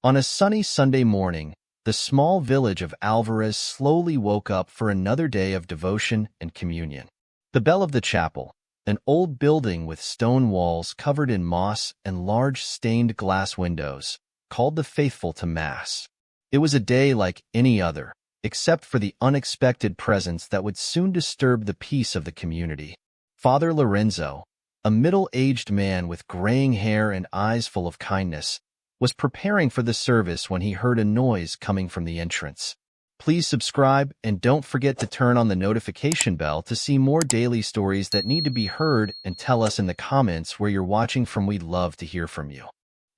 On a sunny Sunday morning, the small village of Alvarez slowly woke up for another day of devotion and communion. The bell of the chapel, an old building with stone walls covered in moss and large stained glass windows, called the faithful to Mass. It was a day like any other, except for the unexpected presence that would soon disturb the peace of the community. Father Lorenzo, a middle-aged man with graying hair and eyes full of kindness, was preparing for the service when he heard a noise coming from the entrance. Please subscribe and don't forget to turn on the notification bell to see more daily stories that need to be heard, and tell us in the comments where you're watching from. We'd love to hear from you.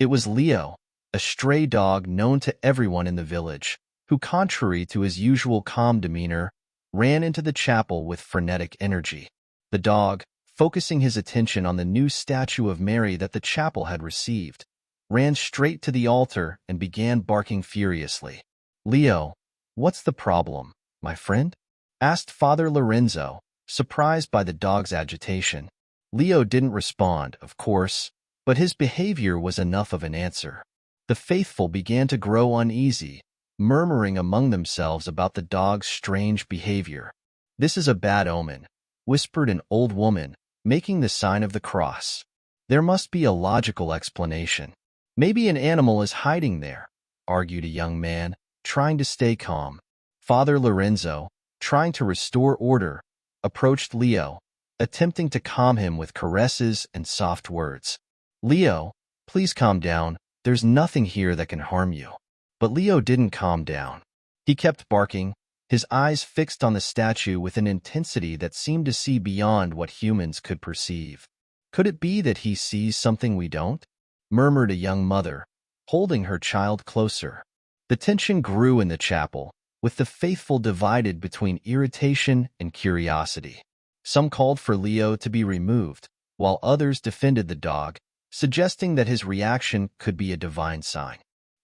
It was Leo, a stray dog known to everyone in the village, who, contrary to his usual calm demeanor, ran into the chapel with frenetic energy. The dog, focusing his attention on the new statue of Mary that the chapel had received, ran straight to the altar and began barking furiously. "Leo, what's the problem, my friend?" asked Father Lorenzo, surprised by the dog's agitation. Leo didn't respond, of course, but his behavior was enough of an answer. The faithful began to grow uneasy, murmuring among themselves about the dog's strange behavior. "This is a bad omen," whispered an old woman, making the sign of the cross. "There must be a logical explanation. Maybe an animal is hiding there," argued a young man, trying to stay calm. Father Lorenzo, trying to restore order, approached Leo, attempting to calm him with caresses and soft words. "Leo, please calm down. There's nothing here that can harm you." But Leo didn't calm down. He kept barking, his eyes fixed on the statue with an intensity that seemed to see beyond what humans could perceive. "Could it be that he sees something we don't?" murmured a young mother, holding her child closer. The tension grew in the chapel, with the faithful divided between irritation and curiosity. Some called for Leo to be removed, while others defended the dog, suggesting that his reaction could be a divine sign.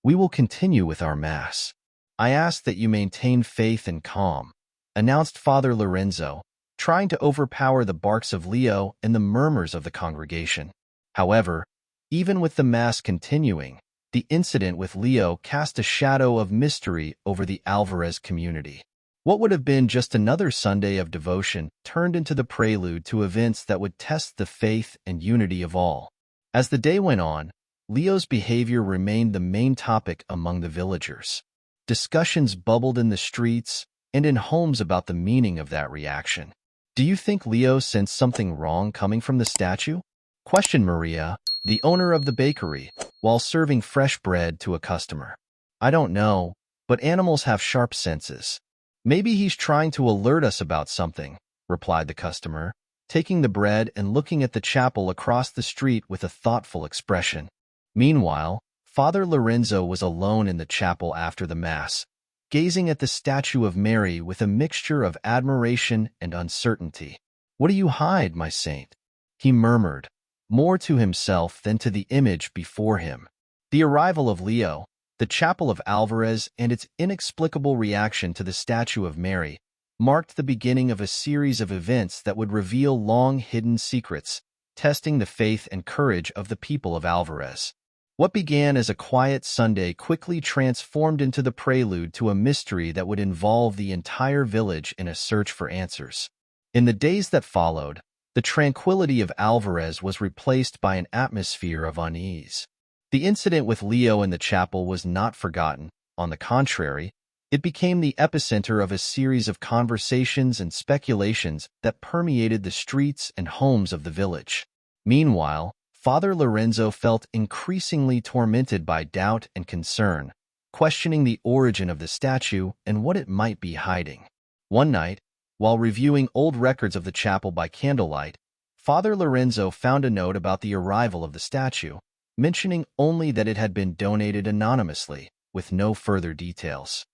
"We will continue with our Mass. I ask that you maintain faith and calm," announced Father Lorenzo, trying to overpower the barks of Leo and the murmurs of the congregation. However, even with the Mass continuing, the incident with Leo cast a shadow of mystery over the Alvarez community. What would have been just another Sunday of devotion turned into the prelude to events that would test the faith and unity of all. As the day went on, Leo's behavior remained the main topic among the villagers. Discussions bubbled in the streets and in homes about the meaning of that reaction. "Do you think Leo sensed something wrong coming from the statue?" questioned Maria, the owner of the bakery, while serving fresh bread to a customer. "I don't know, but animals have sharp senses. Maybe he's trying to alert us about something," replied the customer, taking the bread and looking at the chapel across the street with a thoughtful expression. Meanwhile, Father Lorenzo was alone in the chapel after the Mass, gazing at the statue of Mary with a mixture of admiration and uncertainty. "What do you hide, my saint?" he murmured, more to himself than to the image before him. The arrival of Leo, the chapel of Alvarez, and its inexplicable reaction to the statue of Mary marked the beginning of a series of events that would reveal long-hidden secrets, testing the faith and courage of the people of Alvarez. What began as a quiet Sunday quickly transformed into the prelude to a mystery that would involve the entire village in a search for answers. In the days that followed, the tranquility of Alvarez was replaced by an atmosphere of unease. The incident with Leo in the chapel was not forgotten. On the contrary, it became the epicenter of a series of conversations and speculations that permeated the streets and homes of the village. Meanwhile, Father Lorenzo felt increasingly tormented by doubt and concern, questioning the origin of the statue and what it might be hiding. One night, while reviewing old records of the chapel by candlelight, Father Lorenzo found a note about the arrival of the statue, mentioning only that it had been donated anonymously, with no further details.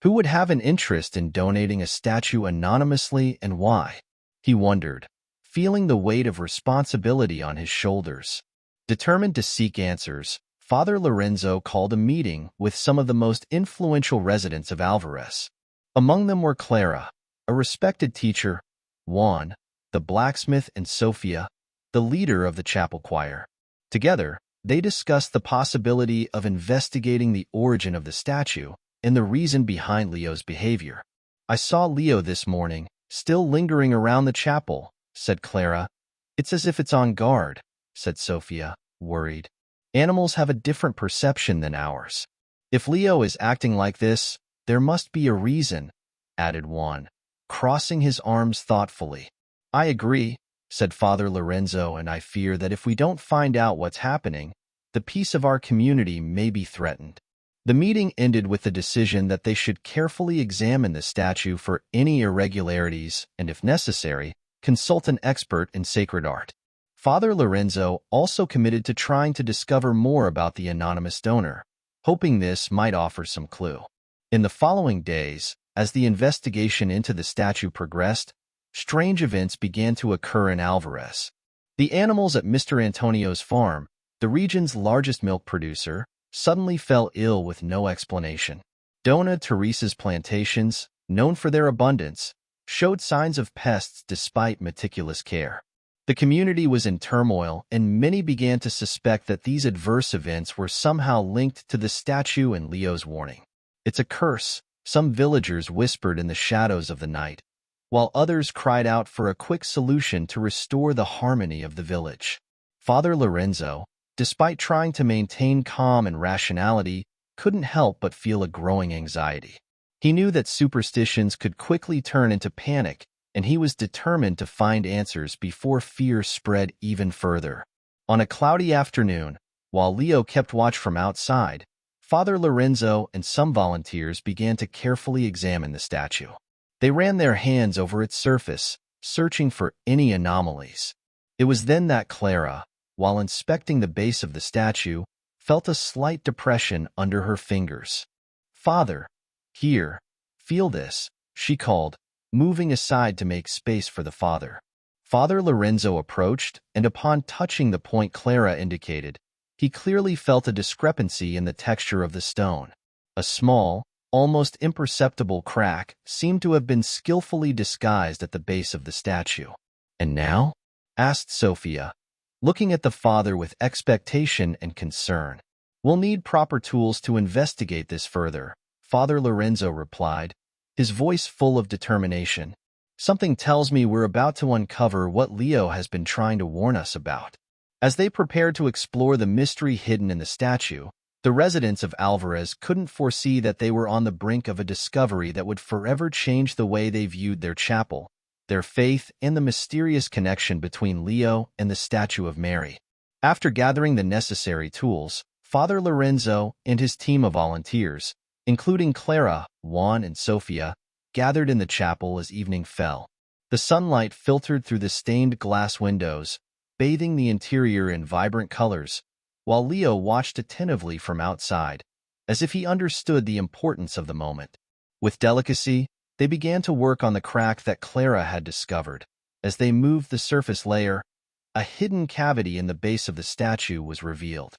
Who would have an interest in donating a statue anonymously, and why? He wondered, feeling the weight of responsibility on his shoulders. Determined to seek answers, Father Lorenzo called a meeting with some of the most influential residents of Alvarez. Among them were Clara, a respected teacher, Juan, the blacksmith, and Sophia, the leader of the chapel choir. Together, They discussed the possibility of investigating the origin of the statue and the reason behind Leo's behavior. "I saw Leo this morning, still lingering around the chapel," said Clara. "It's as if it's on guard," said Sophia, worried. "Animals have a different perception than ours. If Leo is acting like this, there must be a reason," added Juan, crossing his arms thoughtfully. "I agree," said Father Lorenzo, "and I fear that if we don't find out what's happening, the peace of our community may be threatened." The meeting ended with the decision that they should carefully examine the statue for any irregularities and, if necessary, consult an expert in sacred art. Father Lorenzo also committed to trying to discover more about the anonymous donor, hoping this might offer some clue. In the following days, as the investigation into the statue progressed, strange events began to occur in Alvarez. The animals at Mr. Antonio's farm, the region's largest milk producer, suddenly fell ill with no explanation. Dona Teresa's plantations, known for their abundance, showed signs of pests despite meticulous care. The community was in turmoil, and many began to suspect that these adverse events were somehow linked to the statue and Leo's warning. "It's a curse," some villagers whispered in the shadows of the night, while others cried out for a quick solution to restore the harmony of the village. Father Lorenzo, despite trying to maintain calm and rationality, couldn't help but feel a growing anxiety. He knew that superstitions could quickly turn into panic, and he was determined to find answers before fear spread even further. On a cloudy afternoon, while Leo kept watch from outside, Father Lorenzo and some volunteers began to carefully examine the statue. They ran their hands over its surface, searching for any anomalies. It was then that Clara, while inspecting the base of the statue, felt a slight depression under her fingers. "Father, here, feel this," she called, moving aside to make space for the father. Father Lorenzo approached, and upon touching the point Clara indicated, he clearly felt a discrepancy in the texture of the stone. A small, almost imperceptible crack seemed to have been skillfully disguised at the base of the statue. "And now?" asked Sophia, looking at the father with expectation and concern. "We'll need proper tools to investigate this further," Father Lorenzo replied, his voice full of determination. "Something tells me we're about to uncover what Leo has been trying to warn us about." As they prepared to explore the mystery hidden in the statue, the residents of Alvarez couldn't foresee that they were on the brink of a discovery that would forever change the way they viewed their chapel, their faith, and the mysterious connection between Leo and the statue of Mary. After gathering the necessary tools, Father Lorenzo and his team of volunteers, including Clara, Juan, and Sophia, gathered in the chapel as evening fell. The sunlight filtered through the stained glass windows, bathing the interior in vibrant colors, while Leo watched attentively from outside, as if he understood the importance of the moment. With delicacy, they began to work on the crack that Clara had discovered. As they moved the surface layer, a hidden cavity in the base of the statue was revealed.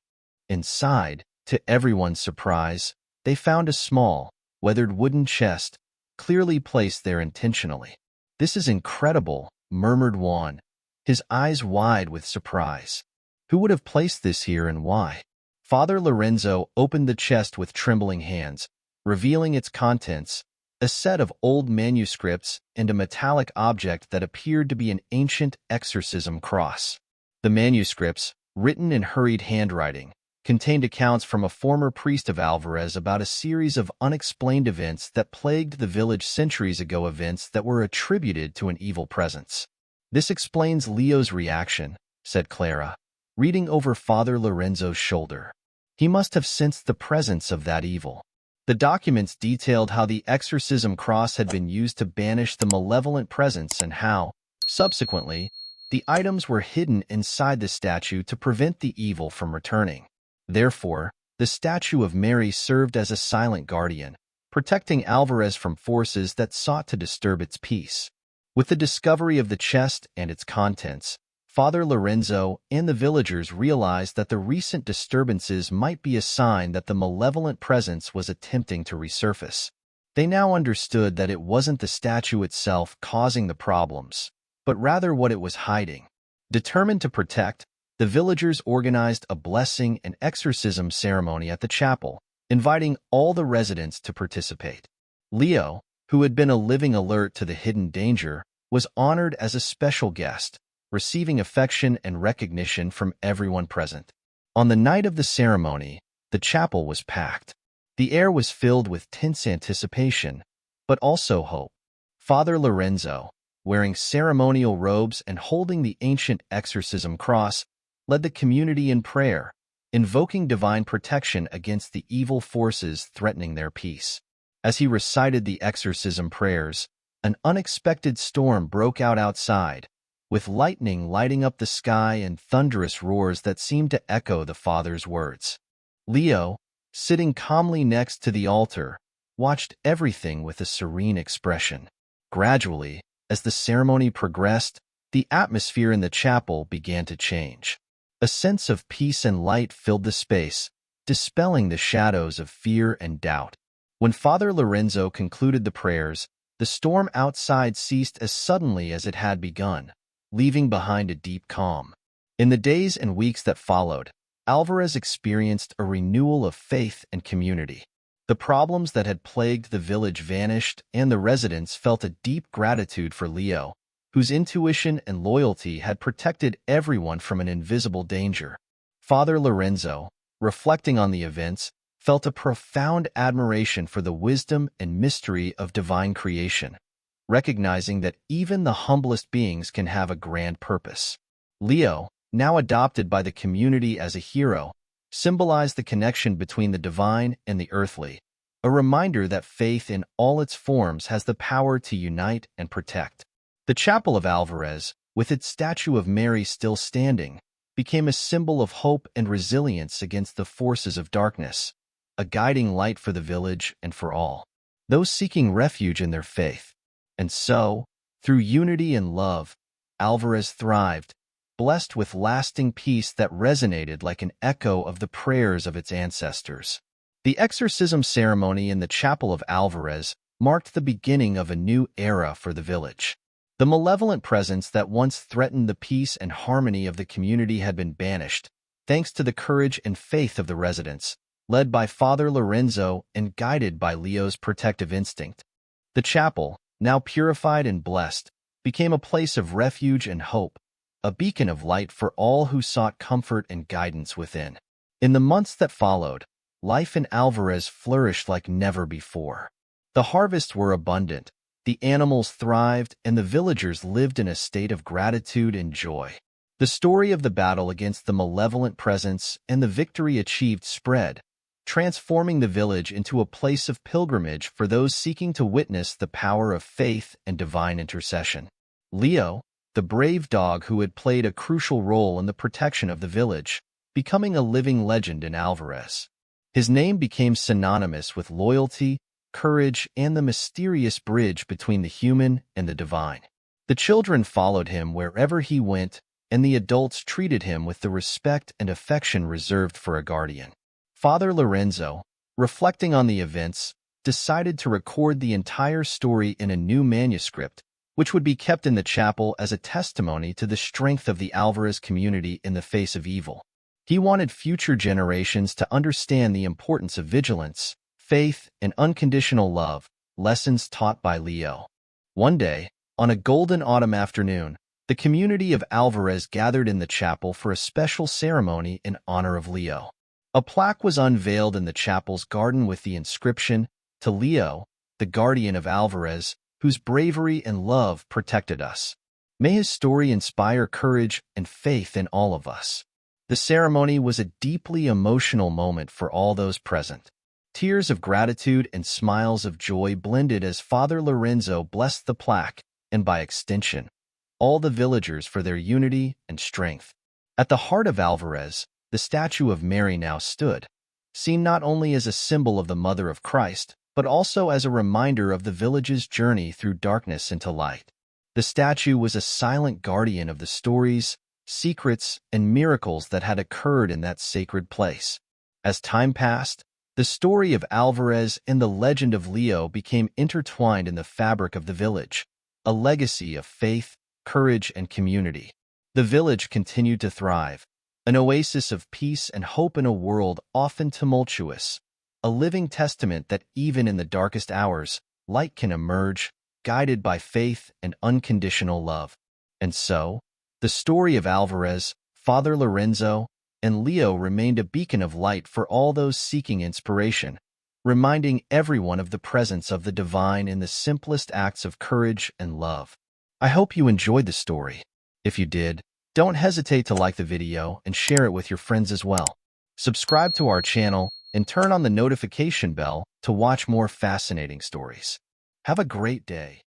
Inside, to everyone's surprise, they found a small, weathered wooden chest, clearly placed there intentionally. "This is incredible," murmured Juan, his eyes wide with surprise. "Who would have placed this here and why?" Father Lorenzo opened the chest with trembling hands, revealing its contents, a set of old manuscripts and a metallic object that appeared to be an ancient exorcism cross. The manuscripts, written in hurried handwriting, contained accounts from a former priest of Alvarez about a series of unexplained events that plagued the village centuries ago, events that were attributed to an evil presence. "This explains Leo's reaction," said Clara, reading over Father Lorenzo's shoulder. "He must have sensed the presence of that evil." The documents detailed how the exorcism cross had been used to banish the malevolent presence and how, subsequently, the items were hidden inside the statue to prevent the evil from returning. Therefore, the statue of Mary served as a silent guardian, protecting Alvarez from forces that sought to disturb its peace. With the discovery of the chest and its contents, Father Lorenzo and the villagers realized that the recent disturbances might be a sign that the malevolent presence was attempting to resurface. They now understood that it wasn't the statue itself causing the problems, but rather what it was hiding. Determined to protect, the villagers organized a blessing and exorcism ceremony at the chapel, inviting all the residents to participate. Leo, who had been a living alert to the hidden danger, was honored as a special guest, receiving affection and recognition from everyone present. On the night of the ceremony, the chapel was packed. The air was filled with tense anticipation, but also hope. Father Lorenzo, wearing ceremonial robes and holding the ancient exorcism cross, led the community in prayer, invoking divine protection against the evil forces threatening their peace. As he recited the exorcism prayers, an unexpected storm broke out outside, with lightning lighting up the sky and thunderous roars that seemed to echo the Father's words. Leo, sitting calmly next to the altar, watched everything with a serene expression. Gradually, as the ceremony progressed, the atmosphere in the chapel began to change. A sense of peace and light filled the space, dispelling the shadows of fear and doubt. When Father Lorenzo concluded the prayers, the storm outside ceased as suddenly as it had begun, leaving behind a deep calm. In the days and weeks that followed, Alvarez experienced a renewal of faith and community. The problems that had plagued the village vanished, and the residents felt a deep gratitude for Leo, whose intuition and loyalty had protected everyone from an invisible danger. Father Lorenzo, reflecting on the events, felt a profound admiration for the wisdom and mystery of divine creation, recognizing that even the humblest beings can have a grand purpose. Leo, now adopted by the community as a hero, symbolized the connection between the divine and the earthly, a reminder that faith in all its forms has the power to unite and protect. The Chapel of Alvarez, with its statue of Mary still standing, became a symbol of hope and resilience against the forces of darkness, a guiding light for the village and for all those seeking refuge in their faith. And so, through unity and love, Alvarez thrived, blessed with lasting peace that resonated like an echo of the prayers of its ancestors. The exorcism ceremony in the Chapel of Alvarez marked the beginning of a new era for the village. The malevolent presence that once threatened the peace and harmony of the community had been banished, thanks to the courage and faith of the residents, led by Father Lorenzo and guided by Leo's protective instinct. The chapel, now purified and blessed, became a place of refuge and hope, a beacon of light for all who sought comfort and guidance within. In the months that followed, life in Alvarez flourished like never before. The harvests were abundant, the animals thrived, and the villagers lived in a state of gratitude and joy. The story of the battle against the malevolent presence and the victory achieved spread, transforming the village into a place of pilgrimage for those seeking to witness the power of faith and divine intercession. Leo, the brave dog who had played a crucial role in the protection of the village, becoming a living legend in Alvarez. His name became synonymous with loyalty, courage, and the mysterious bridge between the human and the divine. The children followed him wherever he went, and the adults treated him with the respect and affection reserved for a guardian. Father Lorenzo, reflecting on the events, decided to record the entire story in a new manuscript, which would be kept in the chapel as a testimony to the strength of the Alvarez community in the face of evil. He wanted future generations to understand the importance of vigilance, faith, and unconditional love, lessons taught by Leo. One day, on a golden autumn afternoon, the community of Alvarez gathered in the chapel for a special ceremony in honor of Leo. A plaque was unveiled in the chapel's garden with the inscription, "To Leo, the guardian of Alvarez, whose bravery and love protected us. May his story inspire courage and faith in all of us." The ceremony was a deeply emotional moment for all those present. Tears of gratitude and smiles of joy blended as Father Lorenzo blessed the plaque, and by extension, all the villagers for their unity and strength. At the heart of Alvarez, the statue of Mary now stood, seen not only as a symbol of the Mother of Christ, but also as a reminder of the village's journey through darkness into light. The statue was a silent guardian of the stories, secrets, and miracles that had occurred in that sacred place. As time passed, the story of Alvarez and the legend of Leo became intertwined in the fabric of the village, a legacy of faith, courage, and community. The village continued to thrive, an oasis of peace and hope in a world often tumultuous, a living testament that even in the darkest hours, light can emerge, guided by faith and unconditional love. And so, the story of Alvarez, Father Lorenzo, and Leo remained a beacon of light for all those seeking inspiration, reminding everyone of the presence of the divine in the simplest acts of courage and love. I hope you enjoyed the story. If you did, don't hesitate to like the video and share it with your friends as well. Subscribe to our channel and turn on the notification bell to watch more fascinating stories. Have a great day.